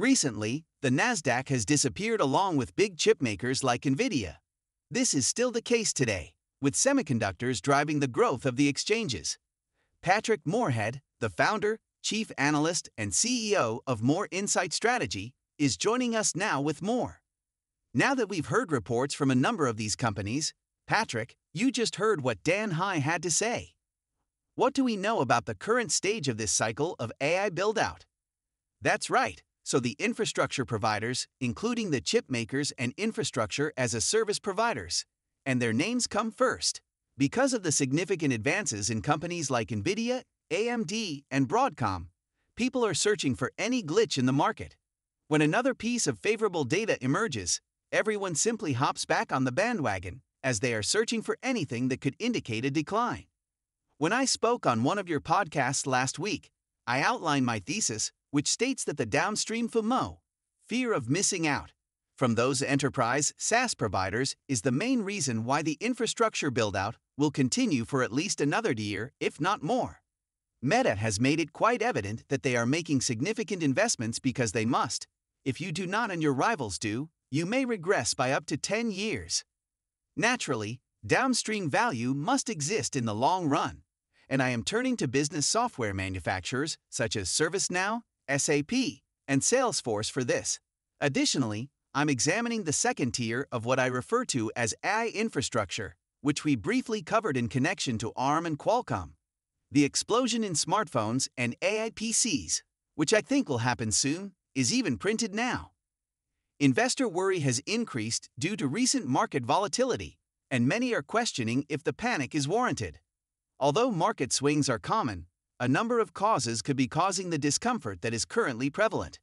Recently, the Nasdaq has disappeared along with big chip makers like Nvidia. This is still the case today, with semiconductors driving the growth of the exchanges. Patrick Moorhead, the founder, chief analyst, and CEO of More Insight Strategy, is joining us now with more. Now that we've heard reports from a number of these companies, Patrick, you just heard what Dan Hai had to say. What do we know about the current stage of this cycle of AI build-out? That's right. So the infrastructure providers, including the chip makers and infrastructure as a service providers, and their names come first. Because of the significant advances in companies like Nvidia, AMD, and Broadcom, people are searching for any glitch in the market. When another piece of favorable data emerges, everyone simply hops back on the bandwagon, as they are searching for anything that could indicate a decline. When I spoke on one of your podcasts last week, I outlined my thesis, which states that the downstream FOMO, fear of missing out, from those enterprise SaaS providers is the main reason why the infrastructure build-out will continue for at least another year, if not more. Meta has made it quite evident that they are making significant investments because they must. If you do not and your rivals do, you may regress by up to 10 years. Naturally, downstream value must exist in the long run, and I am turning to business software manufacturers such as ServiceNow, SAP, and Salesforce for this. Additionally, I'm examining the second tier of what I refer to as AI infrastructure, which we briefly covered in connection to ARM and Qualcomm. The explosion in smartphones and AI PCs, which I think will happen soon, is even printed now. Investor worry has increased due to recent market volatility, and many are questioning if the panic is warranted. Although market swings are common, a number of causes could be causing the discomfort that is currently prevalent.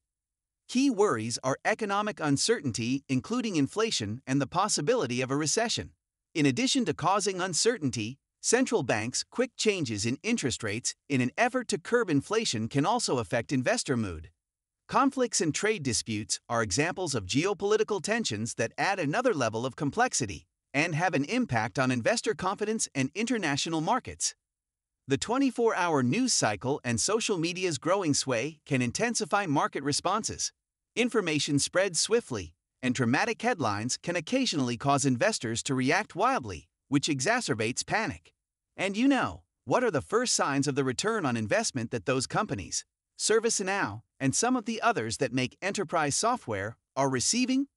Key worries are economic uncertainty, including inflation and the possibility of a recession. In addition to causing uncertainty, central banks' quick changes in interest rates in an effort to curb inflation can also affect investor mood. Conflicts and trade disputes are examples of geopolitical tensions that add another level of complexity and have an impact on investor confidence and international markets. The 24-hour news cycle and social media's growing sway can intensify market responses. Information spreads swiftly, and dramatic headlines can occasionally cause investors to react wildly, which exacerbates panic. And what are the first signs of the return on investment that those companies, ServiceNow, and some of the others that make enterprise software, are receiving?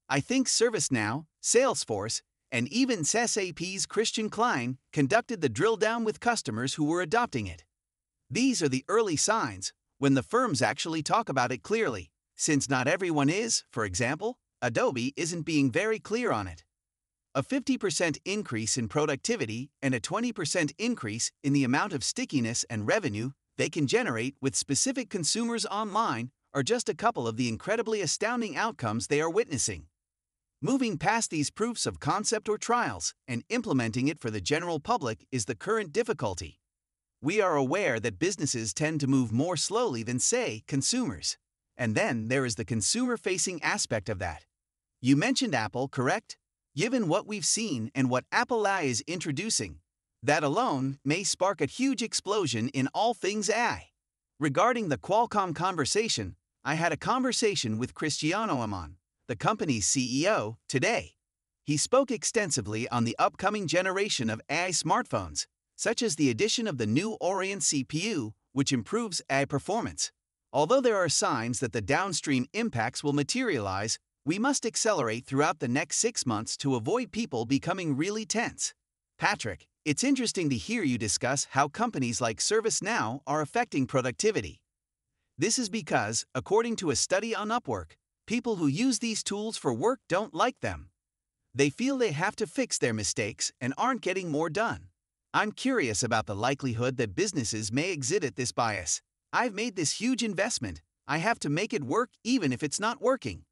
I think ServiceNow, Salesforce, and even SAP's Christian Klein conducted the drill down with customers who were adopting it. These are the early signs, when the firms actually talk about it clearly, since not everyone is. For example, Adobe isn't being very clear on it. A 50% increase in productivity and a 20% increase in the amount of stickiness and revenue they can generate with specific consumers online are just a couple of the incredibly astounding outcomes they are witnessing. Moving past these proofs of concept or trials and implementing it for the general public is the current difficulty. We are aware that businesses tend to move more slowly than, say, consumers. And then there is the consumer-facing aspect of that. You mentioned Apple, correct? Given what we've seen and what Apple AI is introducing, that alone may spark a huge explosion in all things AI. Regarding the Qualcomm conversation, I had a conversation with Cristiano Amon, the company's CEO, today. He spoke extensively on the upcoming generation of AI smartphones, such as the addition of the new Oryon CPU, which improves AI performance. Although there are signs that the downstream impacts will materialize, we must accelerate throughout the next 6 months to avoid people becoming really tense. Patrick, it's interesting to hear you discuss how companies like ServiceNow are affecting productivity. This is because, according to a study on Upwork, people who use these tools for work don't like them. They feel they have to fix their mistakes and aren't getting more done. I'm curious about the likelihood that businesses may exhibit this bias. I've made this huge investment. I have to make it work even if it's not working.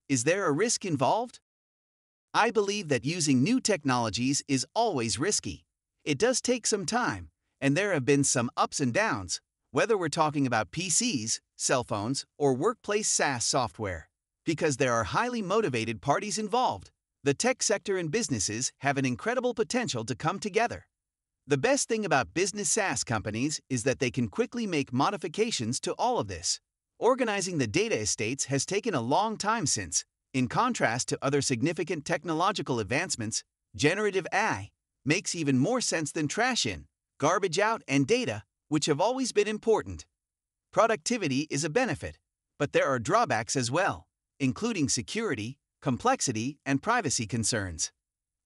Is there a risk involved? I believe that using new technologies is always risky. It does take some time, and there have been some ups and downs, whether we're talking about PCs, cell phones, or workplace SaaS software. Because there are highly motivated parties involved, the tech sector and businesses have an incredible potential to come together. The best thing about business SaaS companies is that they can quickly make modifications to all of this. Organizing the data estates has taken a long time since, in contrast to other significant technological advancements, generative AI makes even more sense than trash in, garbage out, and data, which have always been important. Productivity is a benefit, but there are drawbacks as well, including security, complexity, and privacy concerns.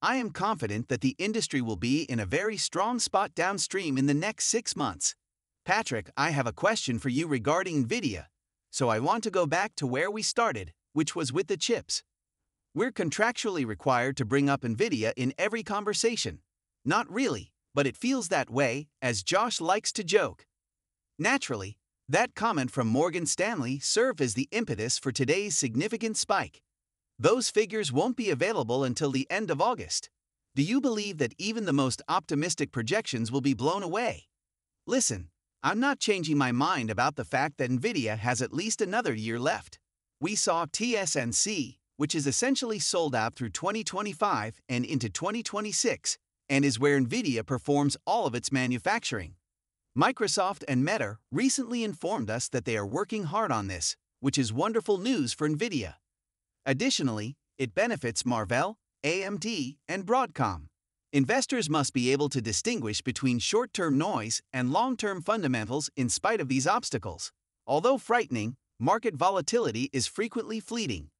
I am confident that the industry will be in a very strong spot downstream in the next 6 months. Patrick, I have a question for you regarding NVIDIA, so I want to go back to where we started, which was with the chips. We're contractually required to bring up NVIDIA in every conversation. Not really, but it feels that way, as Josh likes to joke. Naturally, that comment from Morgan Stanley served as the impetus for today's significant spike. Those figures won't be available until the end of August. Do you believe that even the most optimistic projections will be blown away? Listen, I'm not changing my mind about the fact that NVIDIA has at least another year left. We saw TSMC, which is essentially sold out through 2025 and into 2026, and is where NVIDIA performs all of its manufacturing. Microsoft and Meta recently informed us that they are working hard on this, which is wonderful news for NVIDIA. Additionally, it benefits Marvell, AMD, and Broadcom. Investors must be able to distinguish between short-term noise and long-term fundamentals in spite of these obstacles. Although frightening, market volatility is frequently fleeting.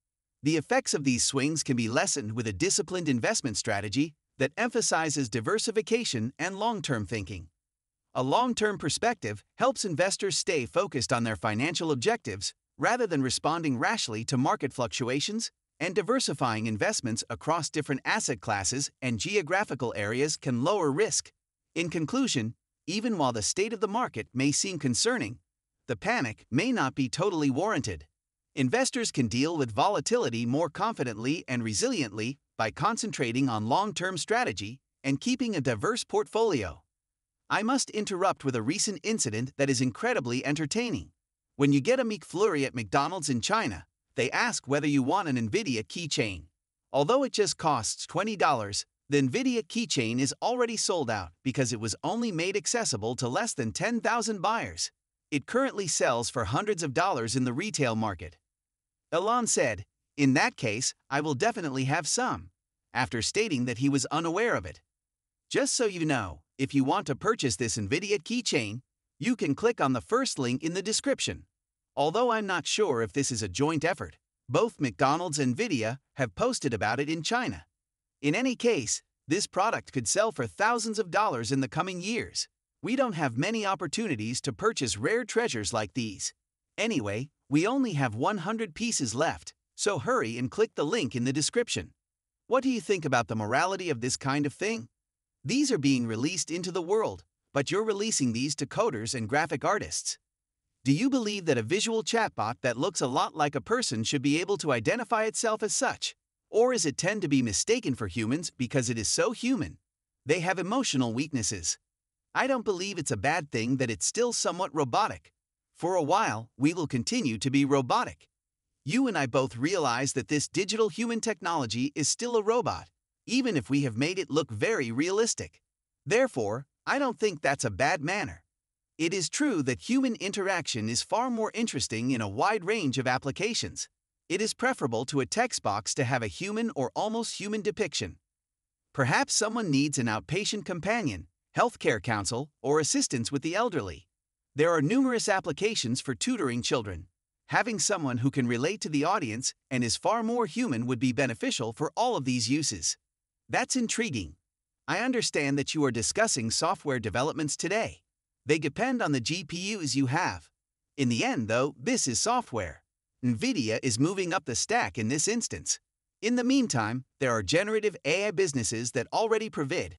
The effects of these swings can be lessened with a disciplined investment strategy that emphasizes diversification and long-term thinking. A long-term perspective helps investors stay focused on their financial objectives rather than responding rashly to market fluctuations, and diversifying investments across different asset classes and geographical areas can lower risk. In conclusion, even while the state of the market may seem concerning, the panic may not be totally warranted. Investors can deal with volatility more confidently and resiliently by concentrating on long-term strategy and keeping a diverse portfolio. I must interrupt with a recent incident that is incredibly entertaining. When you get a McFlurry at McDonald's in China, they ask whether you want an NVIDIA keychain. Although it just costs $20, the NVIDIA keychain is already sold out because it was only made accessible to less than 10,000 buyers. It currently sells for hundreds of dollars in the retail market. Elon said, "In that case, I will definitely have some," after stating that he was unaware of it. Just so you know, if you want to purchase this NVIDIA keychain, you can click on the first link in the description. Although I'm not sure if this is a joint effort, both McDonald's and NVIDIA have posted about it in China. In any case, this product could sell for thousands of dollars in the coming years. We don't have many opportunities to purchase rare treasures like these. Anyway, we only have 100 pieces left, so hurry and click the link in the description. What do you think about the morality of this kind of thing? These are being released into the world, but you're releasing these to coders and graphic artists. Do you believe that a visual chatbot that looks a lot like a person should be able to identify itself as such? Or is it tend to be mistaken for humans because it is so human? They have emotional weaknesses. I don't believe it's a bad thing that it's still somewhat robotic. For a while, we will continue to be robotic. You and I both realize that this digital human technology is still a robot, even if we have made it look very realistic. Therefore, I don't think that's a bad manner. It is true that human interaction is far more interesting in a wide range of applications. It is preferable to a text box to have a human or almost human depiction. Perhaps someone needs an outpatient companion, healthcare counsel, or assistance with the elderly. There are numerous applications for tutoring children. Having someone who can relate to the audience and is far more human would be beneficial for all of these uses. That's intriguing. I understand that you are discussing software developments today. They depend on the GPUs you have. In the end, though, this is software. NVIDIA is moving up the stack in this instance. In the meantime, there are generative AI businesses that already provide